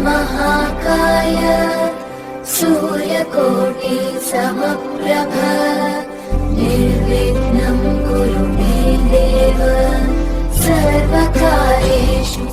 महाकाय सूर्यकोटि समप्रभ निर्विघ्नं कुरु मे देव सर्वकार्येषु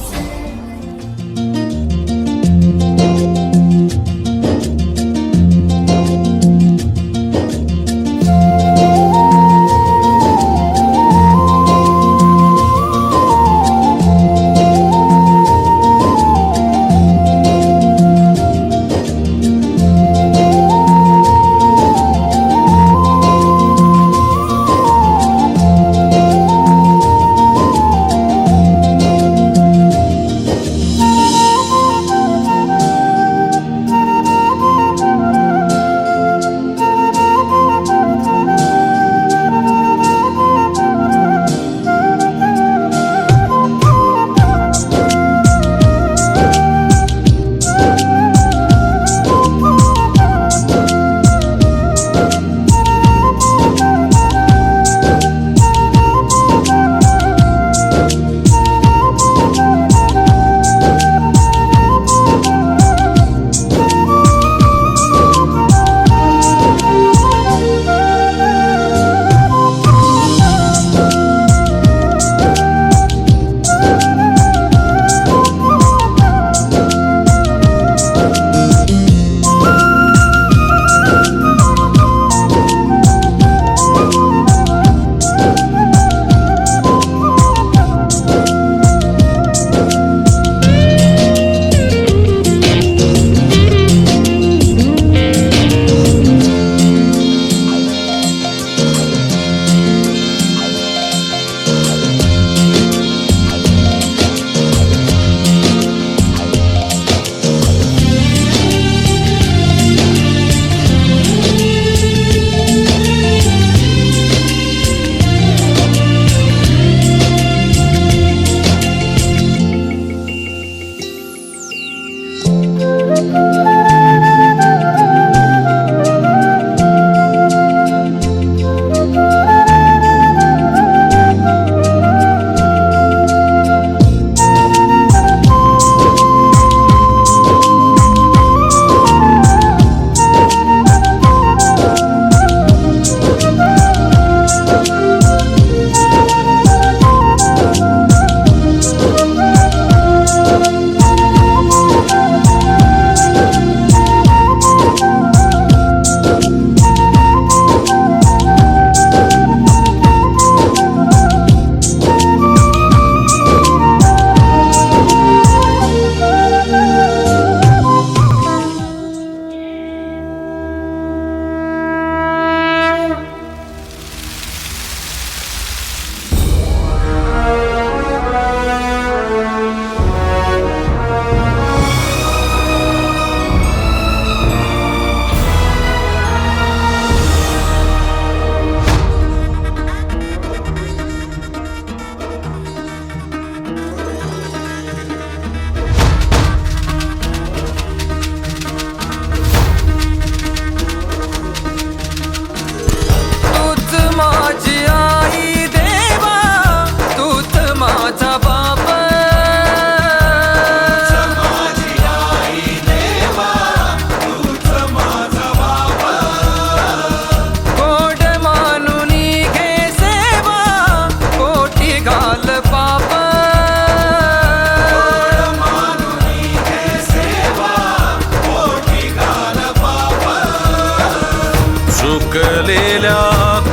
चुकलेल्या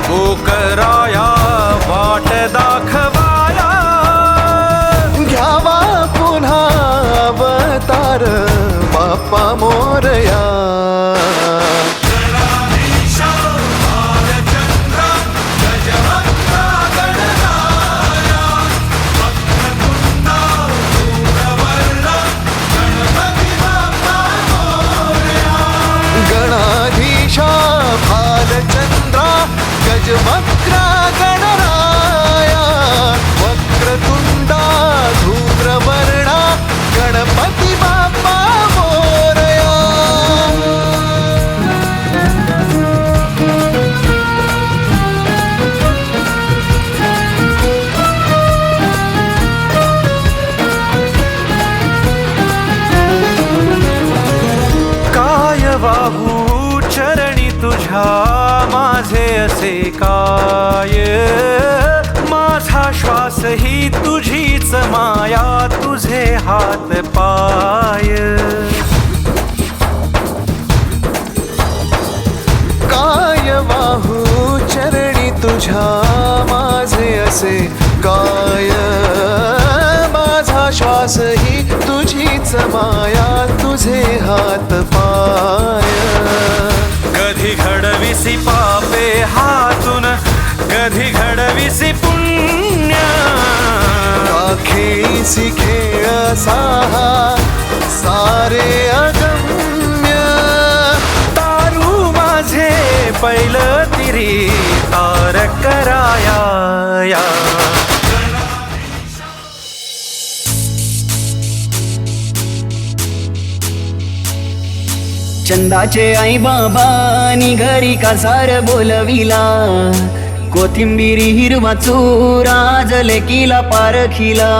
कोकराया वाट दाखवाया, घ्यावा पुन्हा अवतार बाप्पा मोरया. गणाधीशा भालचंद्रा गजवक्रा गणराया, वक्रतुंडा धूम्रवर्णा गणपती बाप्पा मोरया. कसे काय माझा श्वास ही तुझीच माया तुझे हात पाय काय वाहू चरणी तुझ्या माझे असे काय माझा श्वास ही तुझीच माया तुझे हात पाय कधी घडविसी पापे हातून कधी घडविसी पुण्य खेळीसी खेळ साहा सारे अगम्य तारू माझे पैल तिरी तार कराया चंदाचे आई बाबानी घरी कासार बोलविला कोथिंबिरी हिरवा चुरा जलेकीला पारखिला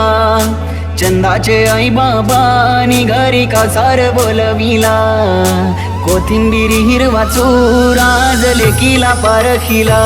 चंदाचे आई बाबानी घरी कासार बोलविला कोथिंबिरी हिरवा चुरा जलेकीला पारखिला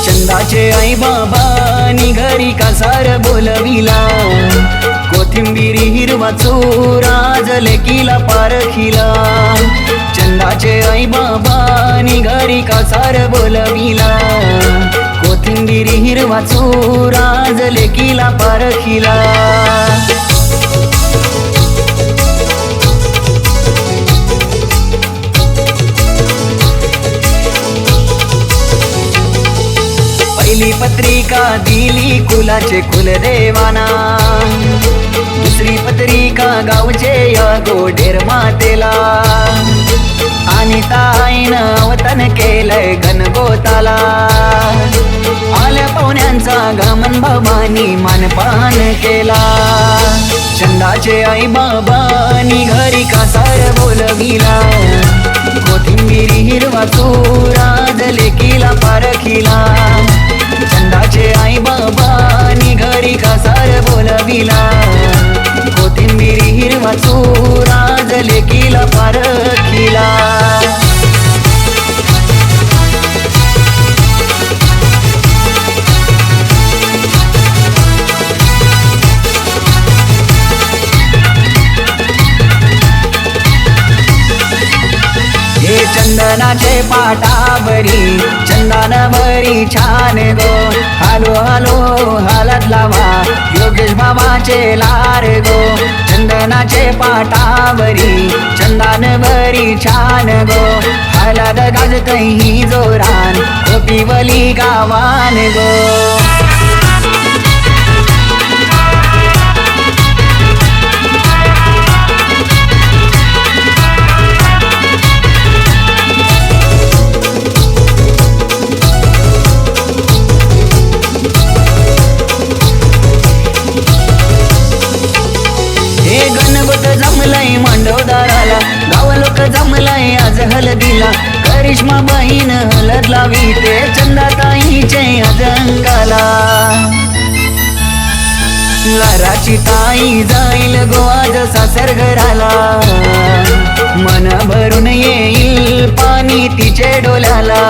चंदाचे आई बाबानी घरी कासार बोलविला कोथिंबिरी हिरवा चुरा जलेकीला पारखिला चंदाचे आई बाबानी घरी कासार बोलविला कोथिंबिरी हिरवा चुरा जलेकीला पारखिला पहिली पत्रिका दिली कुलाचे कुलदेवाना दुसरी पत्रिका गावचे या गोडेर मातेला आणि ताईनं अवतन केलंय घनगोताला आल्या पाहुण्यांचा गमन भवानी मानपान केला चंदाचे आई बाबानी घरी कासार बोलविला कोथिंबिरी हिरवा चुरा जलेकीला पारखिला चंदाचे आई बाबानी घरी कासार बोलविला कोथिंबिरी हिरवा चुरा जलेकीला पारखिला हे चंदनाचे पाटावरी चंदनावरी छान गो हालो हालो हालत लावा योगेश बाबाचे लार गो चंदनाचे पाटावरी चंदनावरी छान गो हालत गाजतही जोरान कोपिवली गावान गो जमलय मांडवदाराला गाव लोक जमलय आज हलदीला करिश्मा बहीण हलद लावी ते चंदाताईचे आज अंगाला लाराची ताई जाईल गो आज सासर घराला मन भरून येईल पाणी तिचे डोल्याला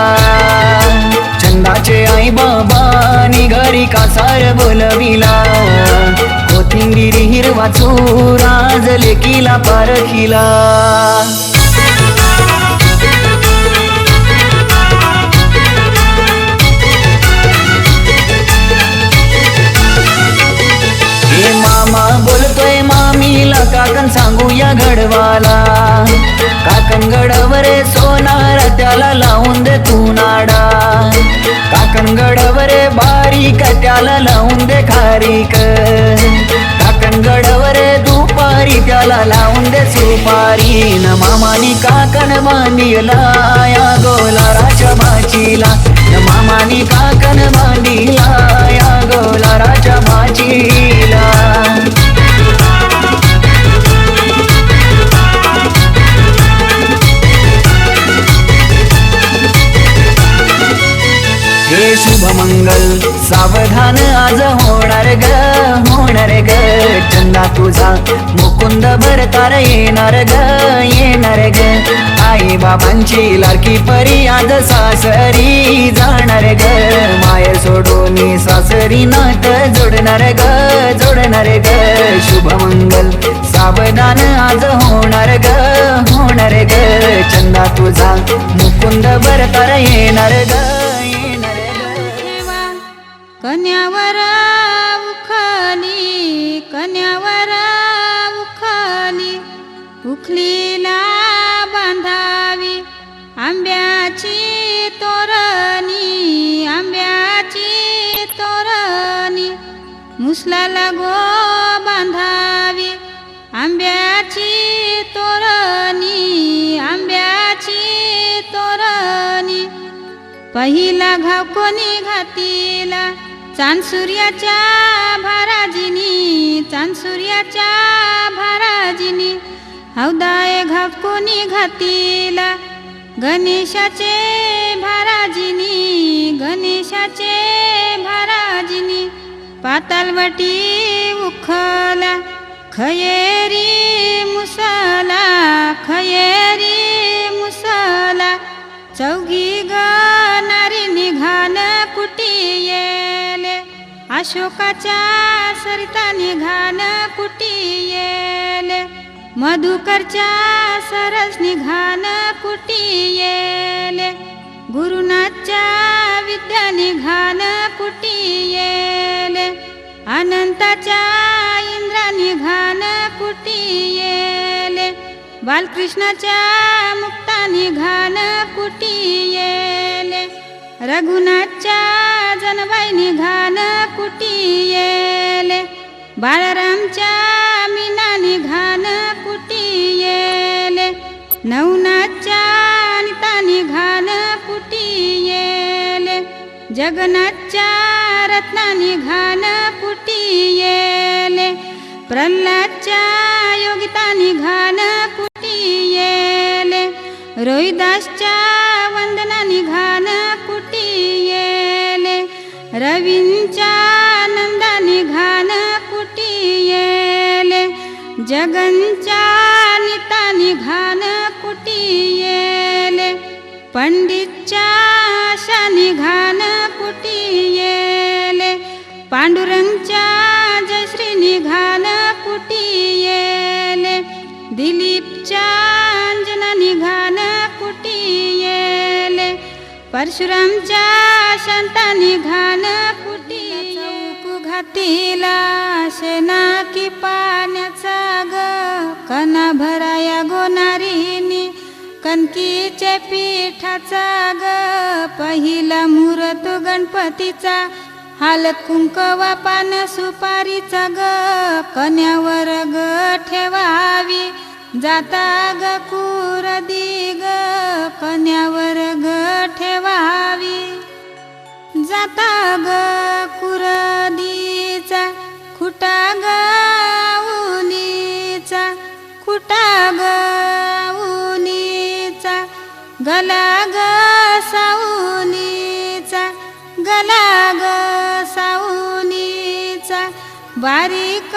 चंदाचे आई बाबानी घरी कासार बोलविला कोथिंबिरी हिरवा चुरा जलेकीला पारखिला हे मामा बोलतोय मामीला काकन सांगूया घडवाला काकन गडवरे सोनार त्याला लावून दे तू नाडा काकन गडवरे बारीक त्याला लावून दे खारीक काकन गडवरे दुपारी त्याला लावून दे सुपारी न मामानी काकन बांधीला या गोलाराच्या भाचीला न मामानी काकन बांधीला या गोलाराच्या भाचीला हे शुभमंगल सावधान आज होणार ग चंदा तुझा मुकुंद भरतार येणार ग आई बाबांची लाडकी परी आज सासरी जाणार ग माय सोडून सासरी नात जोडणार ग शुभमंगल सावधान आज होणार ग चंदा तुझा मुकुंद भरतार येणार ग कन्यावर उखली उखलीला बांधावी आंब्याची तोरणी मुसलाला गो बांधावी आंब्याची तोरणी पहिला घाव कोणी घातीला चांद सूर्याच्या भाराजिनी हौदाय घाव कोणी घातीला गणेशाचे भाराजिनी पातालवटी उखला खयेरी मुसला चौघी गणारी निघान कुटियेले अशोकाच्या सरिता निघान कुटियेले मधुकरच्या सरस निघान कुटियेले गुरुनाथच्या विद्या निघान कुटियेले अनंताच्या इंद्रा निघान कुटियेले बालकृष्णाच्या मुक्ता निघान कुटियेले रघुनाथच्या जनबाई निघान कुटियेले बाळरामच्या मीना निघान कुटियेले नवनाथच्या अनिता निघान कुटियेले जगन्नाथच्या रत्ना निघान कुटियेले प्रल्हादच्या योगिता निघान कुटियेले रोहिदासच्या वंदना निघान कुटियेले रवींच्या नंदा निघान कुटियेले जगनच्या निता निघान कुटियेले पंडितच्या आशा निघान कुटियेले पांडुरंगच्या जयश्री निघान कुटियेले दिलीपच्या अंजना निघान कुटियेले परशुरामच्या शांता निघान कुटियेले घातीला शेना की पाण्याचा ग कना भराया गोनारीनी कणकीचे पिठाचा ग पहिला मुहूर्त गणपतीचा हालत कुंकवा पान सुपारीचा ग कन्यावर ग ठेवावी जाता ग कुरदी ग कन्यावर ग ठेवावी जाता ग कुरदीचा खुटा ग उलीचा गला ग सावलीचा बारीक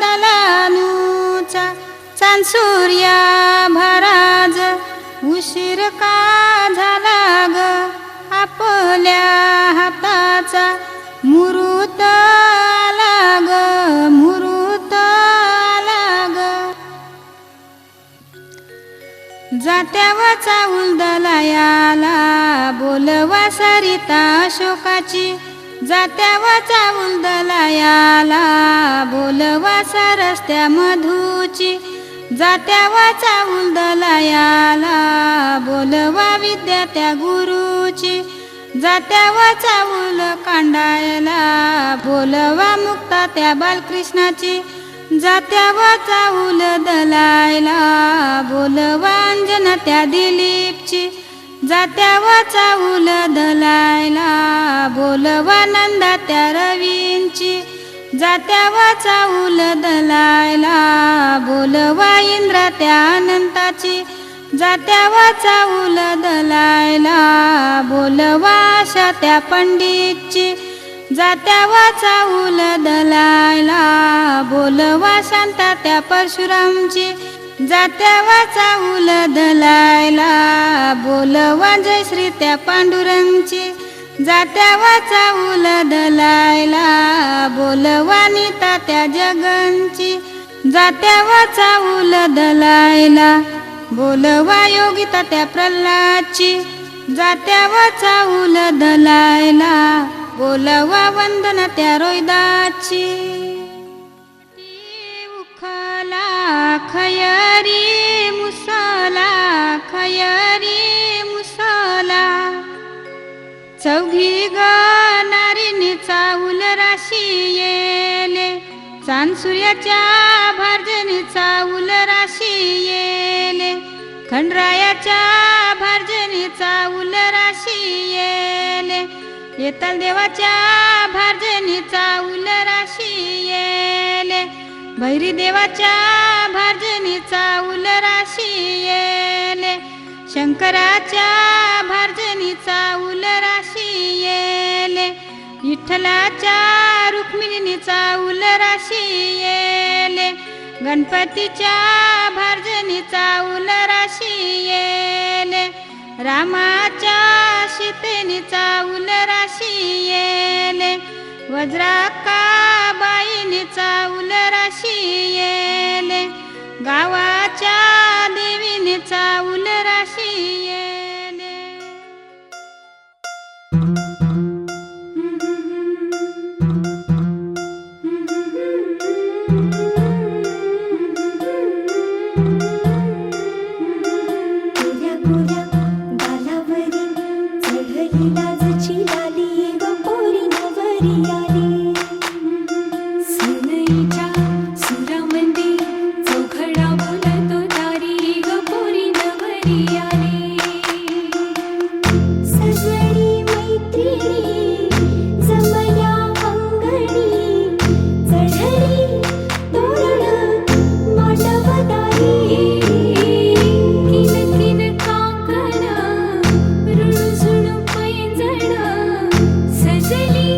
दलानूचा चांदसूर्या भराज उशीर का झाला ग आपल्या हाताचा मुहूर्त आला ग जात्यावा चाऊल दलायाला बोलवा सरिता अशोकाची जात्यावा चाऊल दलायाला बोलवा सरस्त्या मधूची जात्यावा चाऊल दलायाला बोलवा विद्या त्या गुरुची जात्यावा चाऊल कांडायला बोलवा मुक्ता त्या बालकृष्णाची जात्यावा चाऊल दलायला बोलवा अंजना त्या दिलीपची जात्यावा चाऊल दलायला बोलवा नंदा त्या रवींची जात्यावा चाऊल दलायला बोलवा इंद्रा त्या अनंताची जात्यावा चाऊल दलायला बोलवा अशा त्या पंडितची जात्यावा चाऊल दलायला बोलवा शांता त्या परशुरामची जात्यावा चाऊल दलायला बोलवा जय श्री त्या पांडुरंगची जात्यावा चाऊल दलायला बोलवा नीता त्या जगनची जात्यावा चाऊल दलायला बोलवा योगिता त्या प्रल्हादची जात्यावा चाऊल दलायला बोलवा वंदना त्या रोहिदाची उखला खयरी मुसला खयरी मुसला चौघी ग नारीने चाऊल राशी येले चांद सूर्याच्या भारजनी चाऊल राशी येले खंडरायाच्या भारजनी चाऊल राशी येले येताल देवाच्या भारजनी चाऊल राशी येले भैरी देवाच्या भारजनी चाऊल राशी येले शंकराच्या भारजनी चाऊल राशी येले विठ्ठलाच्या रुक्मिणीने चाऊल राशी येले गणपतीच्या भारजनी चाऊल राशी येले रामाच्या सीतेने चाऊल राशी येले वज्राका बाईने चाऊल राशी येले गावाच्या देवीने चाऊल राशी येले गोऱ्या गालावरी चढली लाजची लाली ग पोरी नवरी आली सनईच्या सुरामध्ये चौघडा बोलतो तारी ग पोरी नवरी आली सजनी मैत्रिणी जमल्या अंगणी चढली तोरण मांडवदारी सजली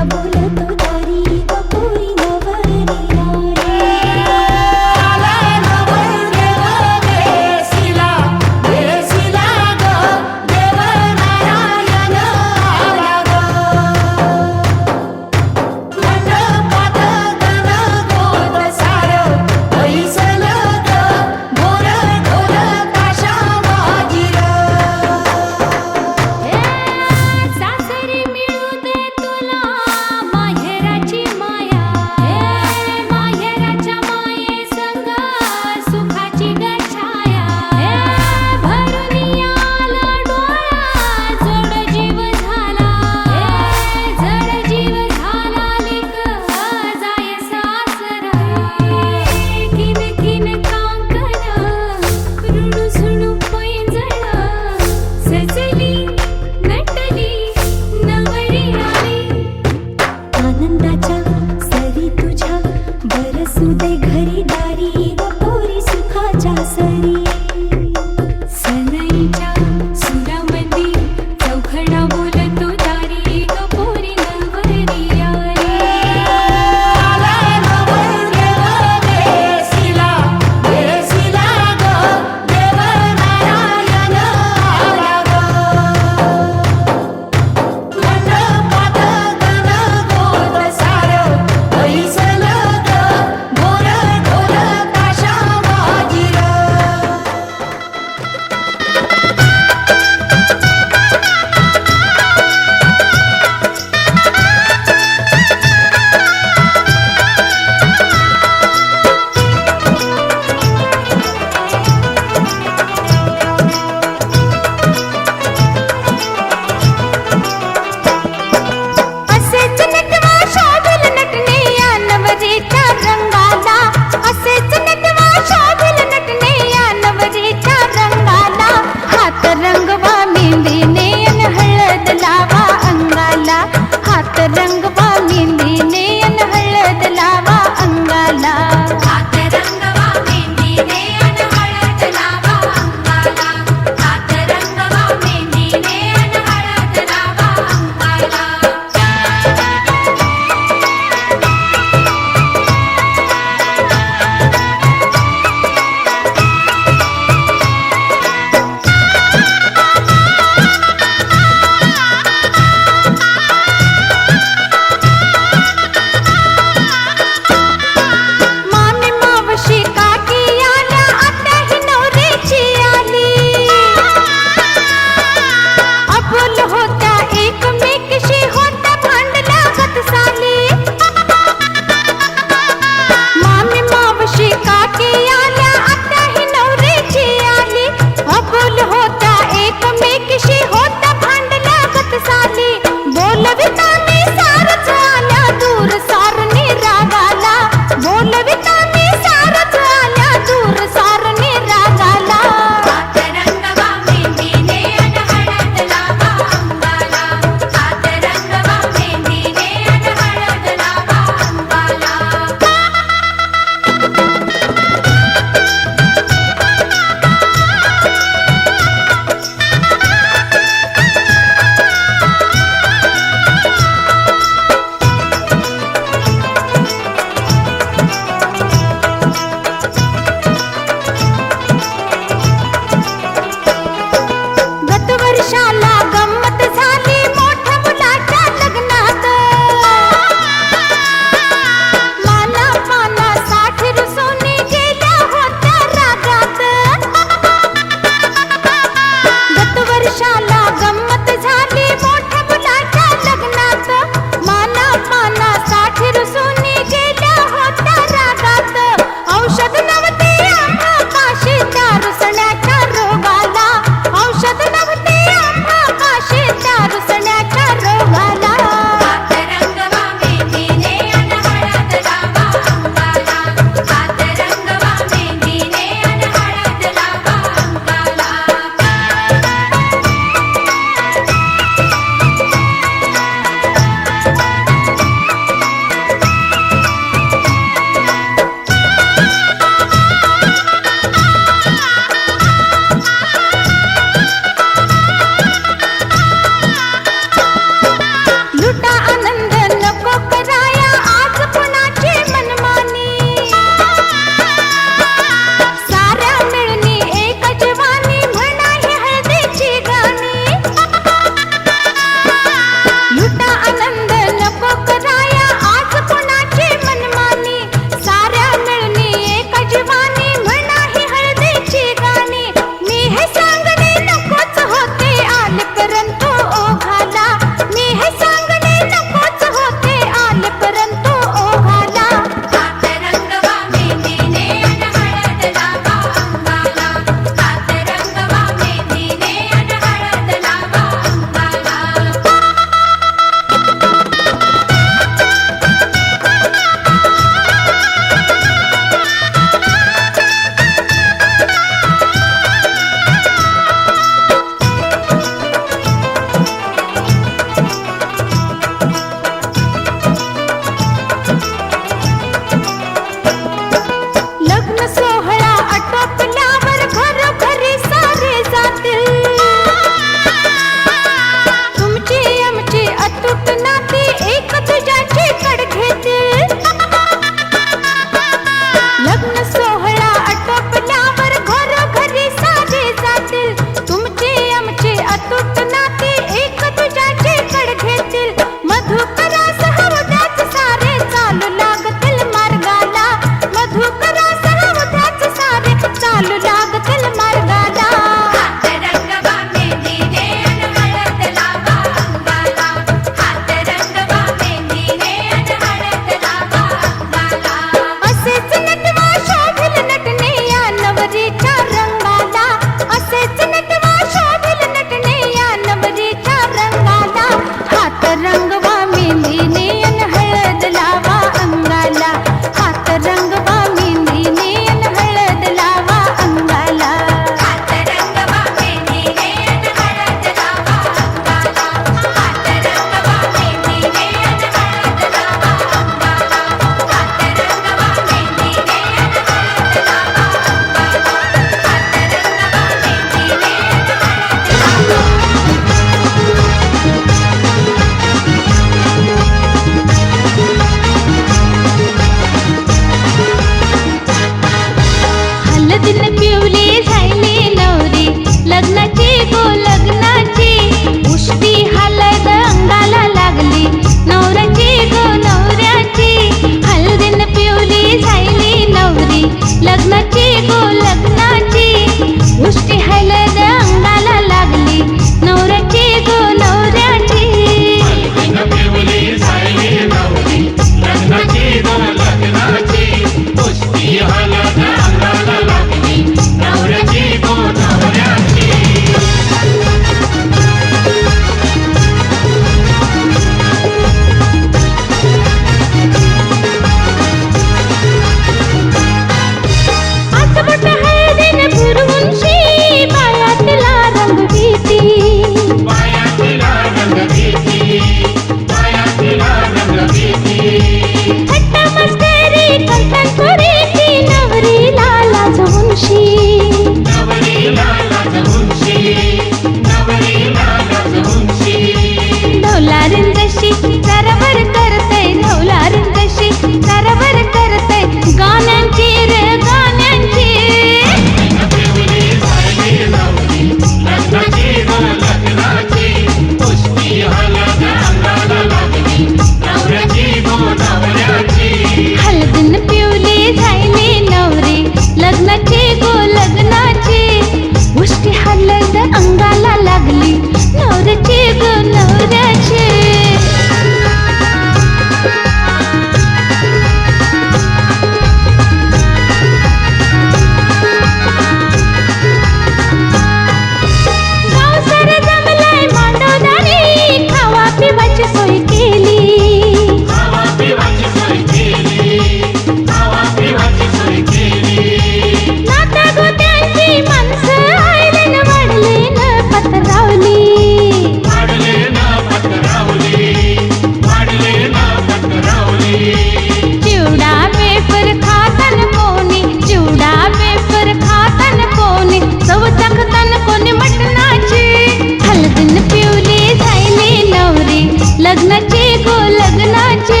लग्नाचे गो लग्नाचे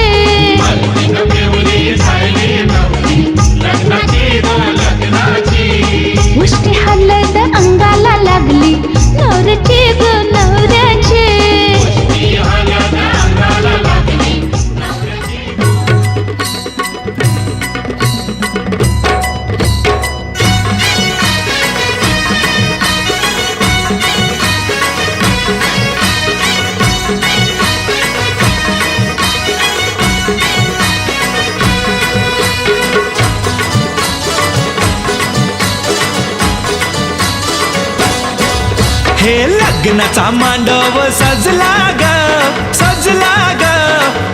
उष्टी हलद अंगाला लागली नवऱ्याचे गो नवऱ्याचे हे लग्नाचा मांडव सजला ग सजला ग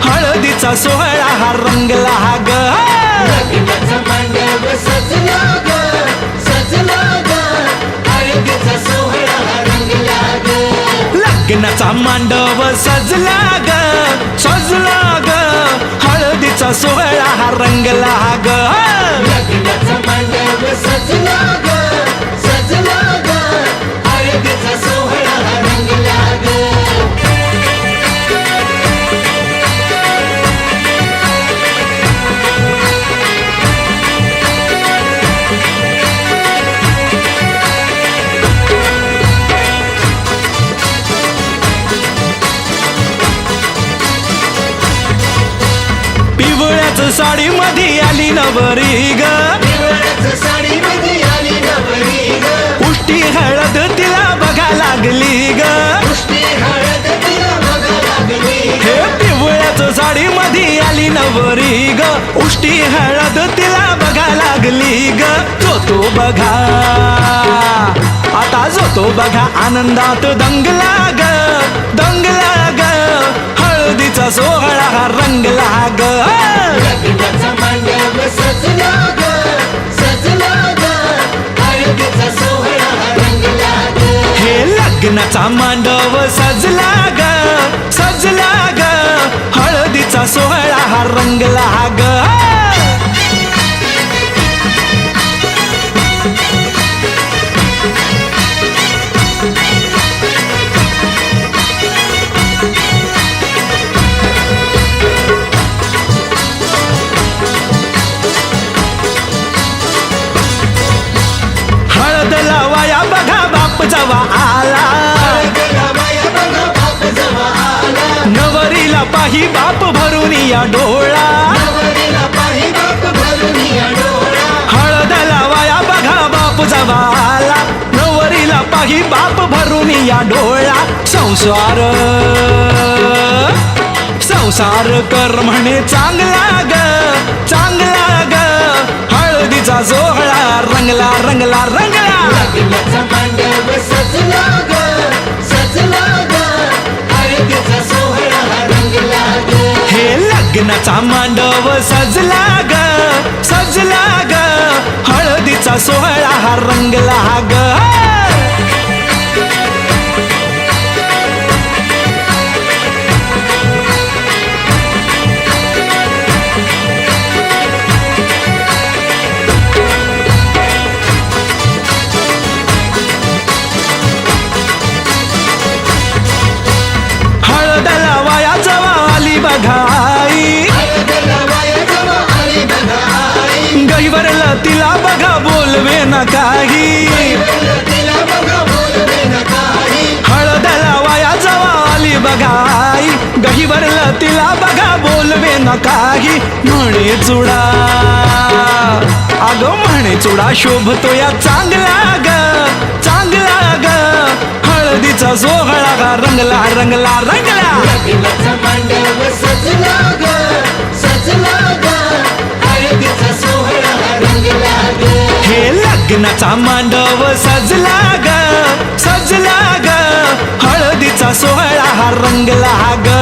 हळदीचा सोहळा हा रंगला ग लग्नाचा मांडव सजला ग सजला ग हळदीचा सोहळा रंगला ग लग्नाचा मांडव सजला ग सजला ग हळदीचा सोहळा हा रंगला ग लग्नाचा मांडव सजला ग सजला ग हळदीचा सोहळा रंगला ग पिवळ्याच साडी मध्ये आली नवरी ग साडी मध्ये आली नवरी ग उष्टी हळद तिला बघा लागली ग पुष्टी हळद तिला बघा लागली हे पिवळ्याच साडी मध्ये आली नवरी ग उष्टी हळद तिला बघा लागली ग जो बघा आता जो बघा आनंदात दंगला ग दंगला ग हळदीचा सोहळा हा रंगला ग लग्नाचा मांडव सजला ग सजला ग हळदीचा सोहळा रंगला ग हे लग्नाचा मांडव सजला ग सजला ग हळदीचा सोहळा हा रंगला ग हळद लावाया बघा बाप जवा आला नवरीला पाही बाप भरून या डोळा हळद लावाया बघा बाप जवा आला नवरीला पाही बाप भरून या डोळा संसार संसार कर म्हणे चांगला ग चांगला ग हळदीचा सोहळा रंगला रंगला रंगला लग्नाचा मांडव सजला ग सजला ग हळदीचा सोहळा रंगला ग हे लग्नाचा मांडव सजला ग सजला ग हळदीचा सोहळा हा रंगला ग हळद लावाया जवा आली बघाई गहिवरला तिला बघा बोलवे न काही हळद लावाया जवा आली बघाई गहिवरला तिला बघा बोलवे न काही म्हणे चुडा अगं म्हणे चुडा शोभतो या चांगला ग चांगला ग हळदीचा सोहळा गा रंगला रंगला रंगला लग्नाचा मांडव सजला ग सजला ग हळदीचा सोहळा रंगला ग हे लग्नाचा मांडव सजला ग सजला ग हळदीचा सोहळा हा रंगला ग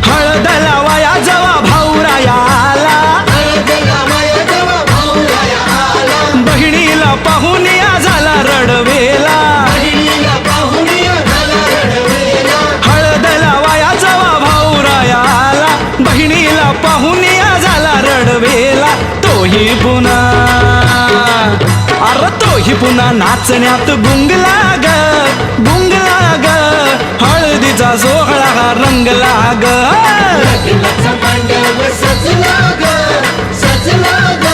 हळद लावाया जवा भाऊराया आला बहिणीला पाहून या झाला रडवेला ही पुन्हा नाचण्यात गुंगला ग हळदीचा सोहळा हा रंगला ग लग्नाचा मांडव सजला ग सजला ग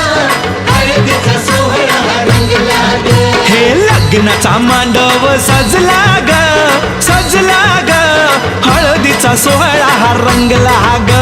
हळदीचा सोहळा रंगला ग हे लग्नाचा मांडव सजला ग हळदीचा सोहळा हा रंगला ग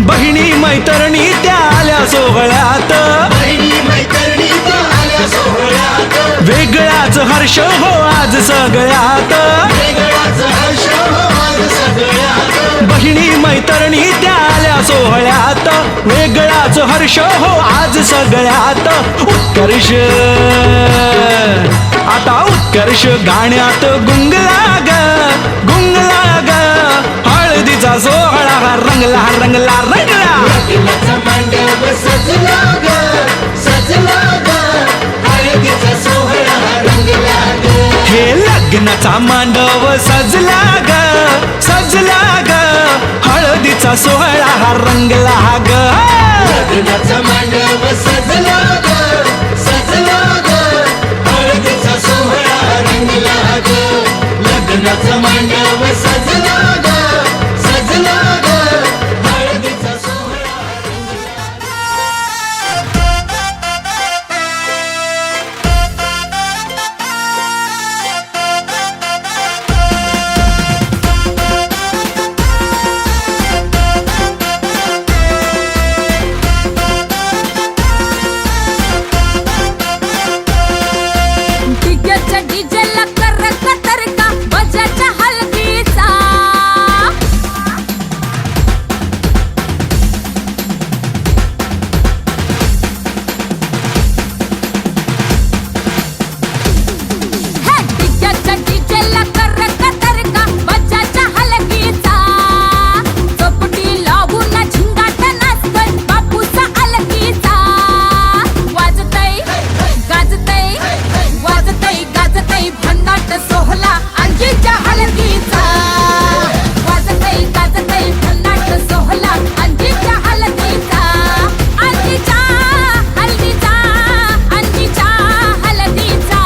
बहिणी मैत्रिणी त्या आल्या सोहळ्यात बहिणी मैत्रिणी त्या आल्या सोहळ्यात वेगळाच हर्ष हो आज सगळ्यात वेगळाच हर्ष हो आज सगळ्यात बहिणी मैत्रिणी त्या आल्या सोहळ्यात वेगळाच हर्ष हो आज सगळ्यात उत्कर्ष आता उत्कर्ष गाण्यात गुंगला ग हळदीचा सोहळा हा रंगला लग्नाचा मांडव सजला ग सजला ग हळदीचा सोहळा रंगला ग हे लग्नाचा मांडव सजला ग हळदीचा सोहळा हा रंगला ग लग्नाचा मांडव सजला ग सजला ग हळदीचा सोहळा रंगला ग लग्नाचा मांडव सजला ग सजला ग हळदीचा सोहळा डिग्याच्या डीजेला कर कतरका बजाच्या हलगीचा हे डिग्याच्या डीजेला कर कतरका बजाच्या हलगीचा चपटी लावून झिंगाट नाचतोय बापूचा अलगीचा वाजतय गाजतय गाजतय भन्नाट सोहला अंजीच्या हलगीचा वाजतय गाजतय भन्नाट सोहला अंजीच्या हलगीचा अंजीच्या हलगीचा अंजीच्या हलगीचा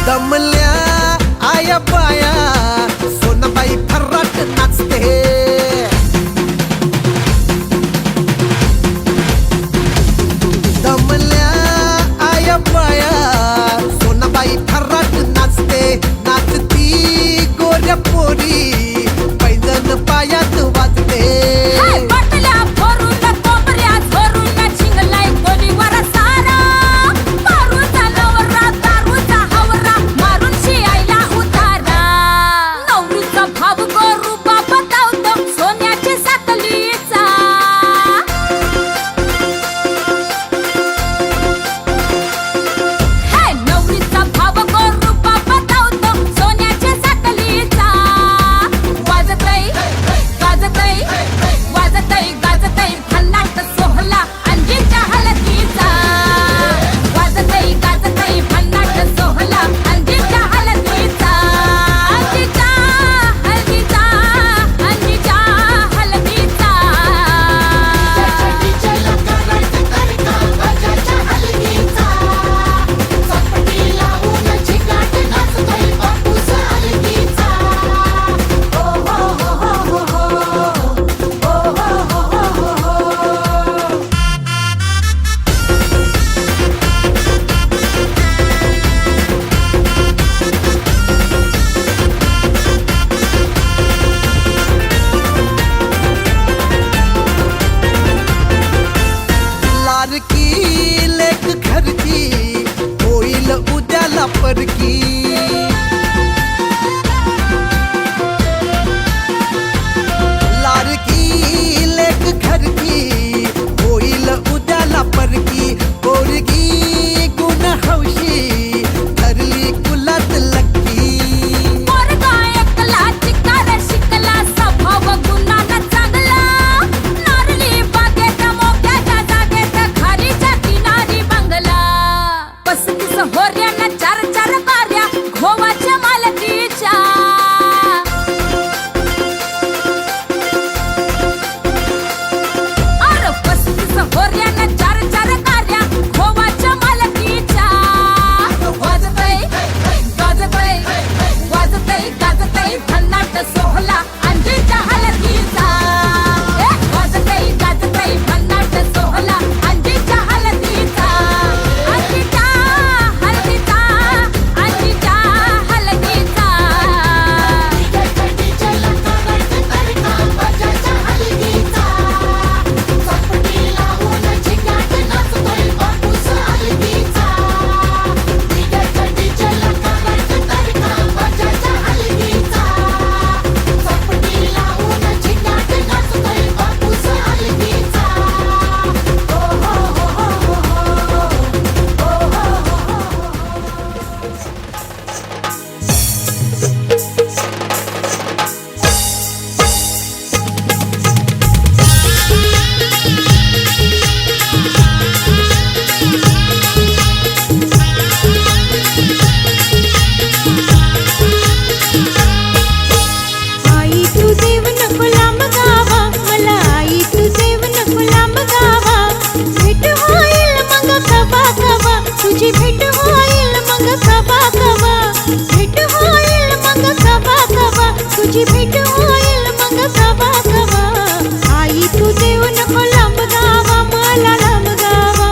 दमल्या आया बाया सोनाबाई फर्राट नाचते दमल्या आया बाया सोनाबाई फर्राट नाचते नाचती गोऱ्या पोरी पैजण पायात वाजते बाटल्या भरून कोपऱ्या झरून झिंगलाय कोणीवर सारा मारूचा नवरा दारूचा हवरा मारून शियायला उतारा नवरीचा भाव गोरूबा बतावतो सोन्याची सातलीचा हे नवरीचा भाव गोरूबा बतावतो सोन्याची सातलीचा वाजतय गाजतय भन्नाट सोहला अंजीच्या हलगीचा वाजतय गाजतय भन्नाट सोहला अंजीच्या हलगीचा अंजीच्या हलगीचा होईल मग कवा कवा आई तू देऊ नको लांब गावा मला लांब गावा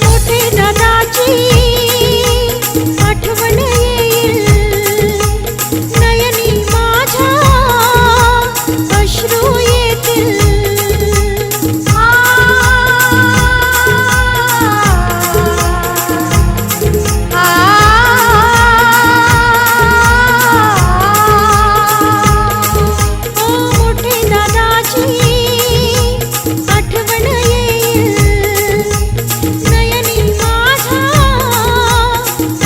मोठे दादाची आठवण येईल नयनी माझ्या अश्रू येतील मोठे दादाची आठवण येईल नयनी माझ्या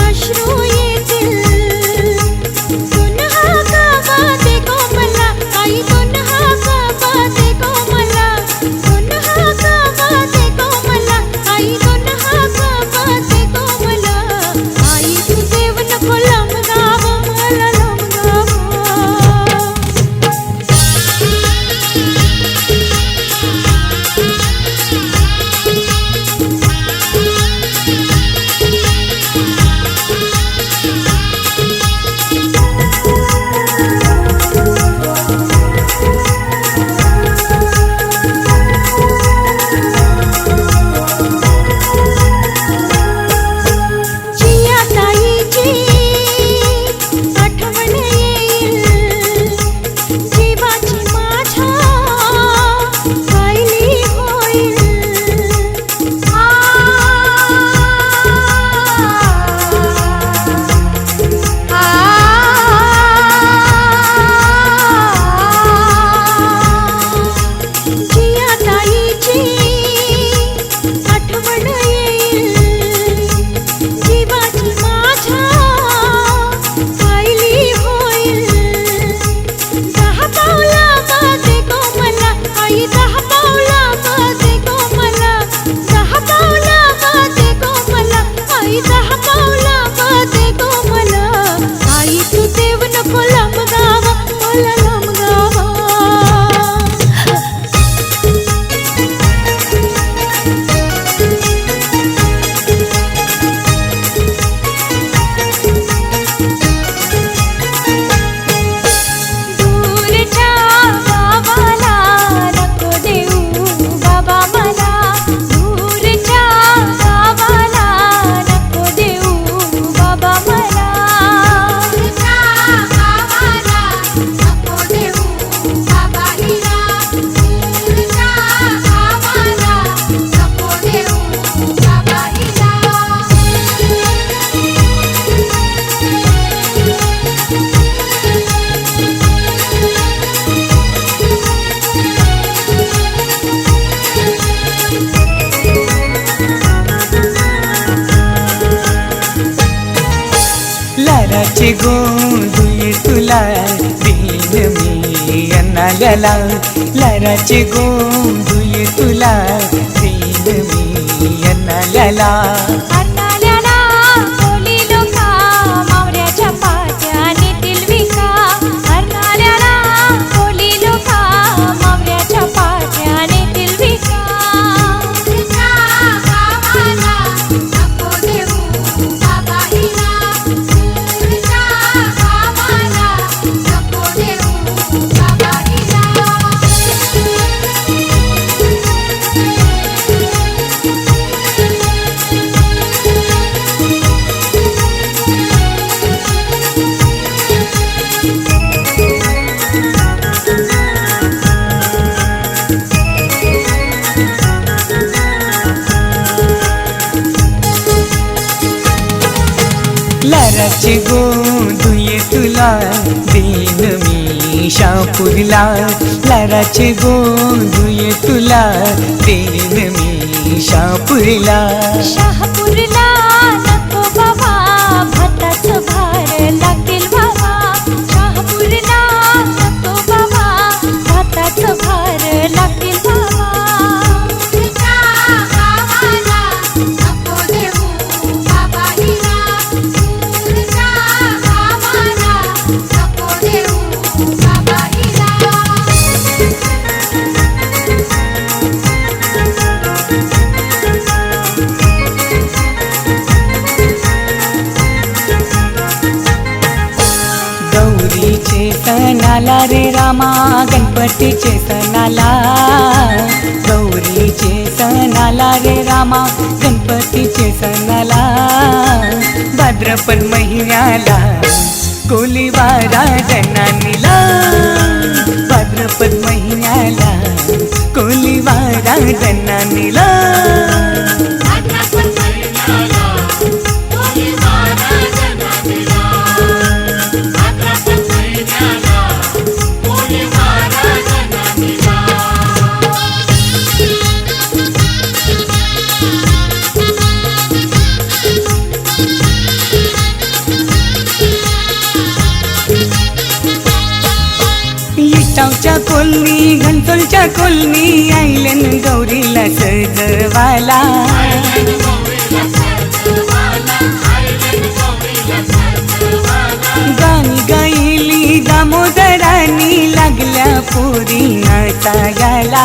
अश्रू येतील दोन हाका दे गो मला आई दोन हाका दे गो मला दोन हाका दे गो मला आई दोन हाका दे गो मला आई तू देव नको लांब गावा मला लांब गावा जिया ताईची आठवण येईल जीवाची माझ्या पाहिली होईल जिया ताईची आठवण येईल जीवाची माझ्या पाहिली होईल 10 पावला दे गो मला आई 10 पावला दे गो मला 10 पावला दे गो मला आई 10 पावला दे गो मला आई तू देव नको लांब गावा मला लांब गावा दूरच्या गावाला नको देऊ बाबा मला दूरच्या गावाला नको देऊ बाबा मला दूरच्या गावाला नको देऊ बाबा हिरा दूरच्या गावाला नको देऊ बाबा हिरा लाराचे गोंधळी तुला देईन मी अण्णाला लाराचे गोंधळी तुला देईन मी अण्णाला अन्नाल्याला कोली लोका मावऱ्याच्या पाट्याने तिलविका अन्नाल्याला कोली लोका मावऱ्याच्या पाट्याने तिलविका तुझ्या गावाला नको देऊ बाबा हिरा तुझ्या गावाला नको देऊ बाबा हिरा लाराचे गोंधळी तुला देईन मी शापूरला लाराचे गोंधळी तुला देईन मी शापूरला शहापूरला नको बाबा भाताचं भार लागेल बाबा शहापूरला नको बाबा भाताचं भार लागेल बाबा गणपतीचे सणाला गौरीचे सणाला रे रामा गणपतीचे सणाला भाद्रपद महिन्याला कोलीवारा जनानीला भाद्रपद महिन्याला कोलीवारा जनानीला इटावच्या कोलनी घंटोलच्या कोलनी आईलन गौरीला सजवाला गाणी गायली दामोदरानी लागल्या पोरी नाचायला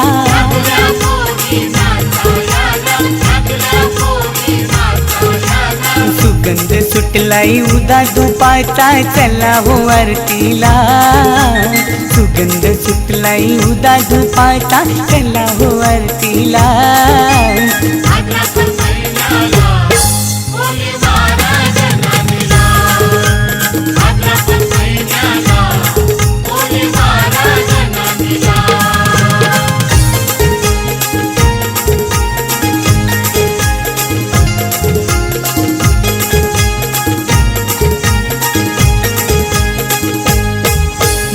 सुगंध सुटलाई उदा दुपाचा चला हो आरतीला सुगंध सुटलाई उदा दुपाचा चला हो आरतीला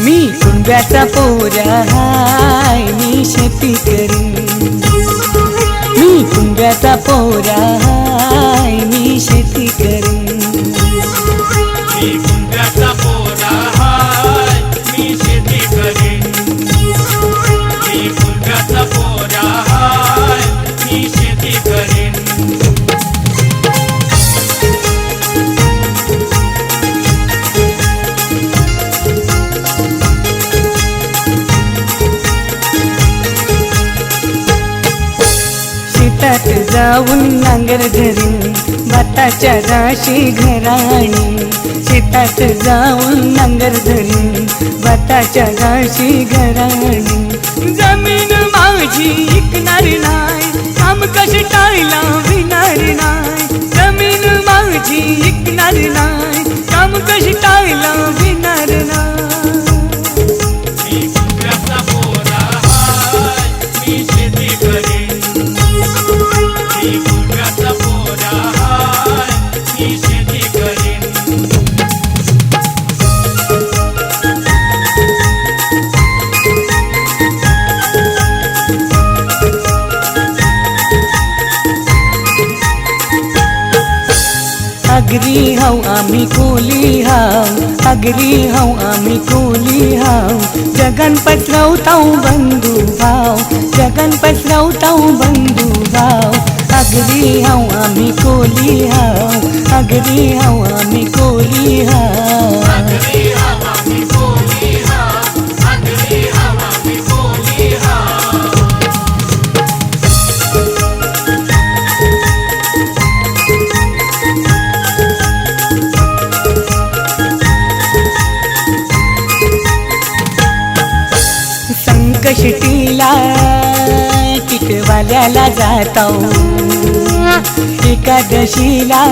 मी कुंब्याचा पोरा हाय मी शेती करीन मी कुंब्याचा पोरा हाय मी शेती करीन मी कुंब्याचा पोरा हाय मी शेती करीन मी कुंब्याचा पोरा हाय मी शेती करीन शेतात जाऊन नांगर धरीन भाताच्या राशी घराणी शेतात जाऊन नांगर धरीन भाताच्या राशी घराणी जमीन माझी इकणार नाही काम कष्टायला विणार नाही जमीन माझी इकणार नाही काम कष्टायला विणार नाही मी कुंब्याचा पोरा हाय मी शेती करीन मी कुंब्याचा पोरा हाय मी शेती करीन अगरी हाव आम्ही कोली हाव अगरी हाव आम्ही कोली हाव जगन पसरवताव बंधू भाव जगन पसरवताव बंधू भाव अगरी हाव आम्ही कोली हाव अगरी हाव आम्ही कोली हाव अगरी हवा मी बोली हाव अगरी हवा मी बोली हाव संकष्टीला टिटवाल्याला जाताव एकादशीला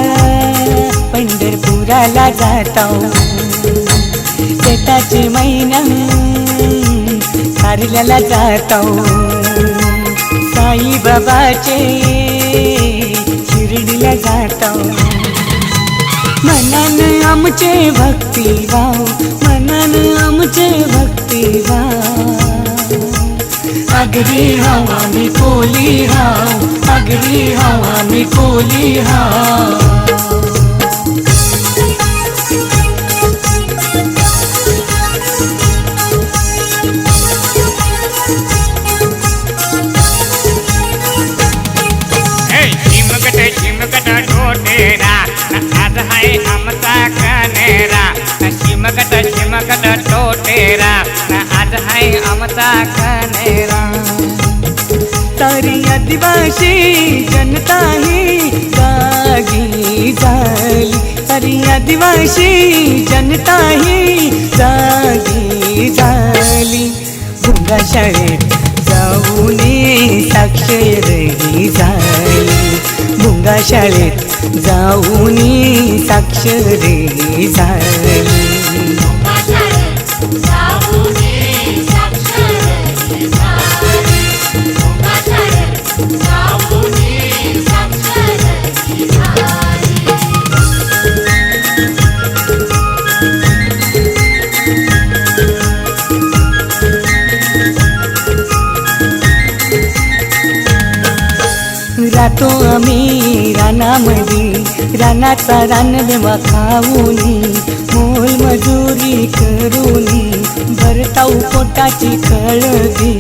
पंढरपुराला जाताव शेताचे महिना कारल्याला जाताव साईबाबाचे शिर्डीला जाताव मनान आमचे भक्तिभाव मनान आमचे भक्तिभाव अगरी हाव आम्ही कोली हाव अगरी हाव आम्ही कोली हाव चिमकट टोटेरा आज हाय आमचा कनेरा चिमकट टोटेरा आज हाय आमचा कनेरा सारी आदिवासी जनता ही जागी झाली सारी आदिवासी जनता ही जागी झाली भुंगा शाळेत जाऊन साक्षरही झाली भुंगा शाळेत जाऊन साक्षरही झाली राहतो आम्ही रानामध्ये रानाचा रानवेवा खाऊनी मोल मजुरी करूनी भरताऊ पोटाची कळगी